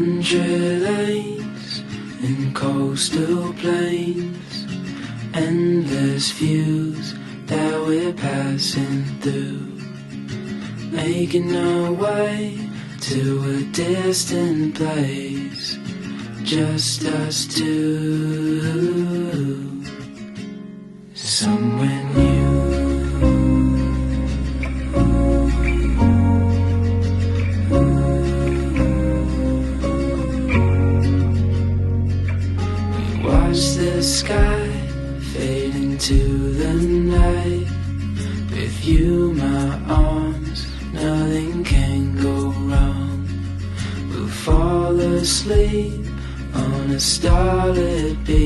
country lanes and coastal plains, endless views that we're passing through, making our way to a distant place, just us two, somewhere new. Watch the sky fade into the night. With you, my arms, nothing can go wrong. We'll fall asleep on a starlit beach.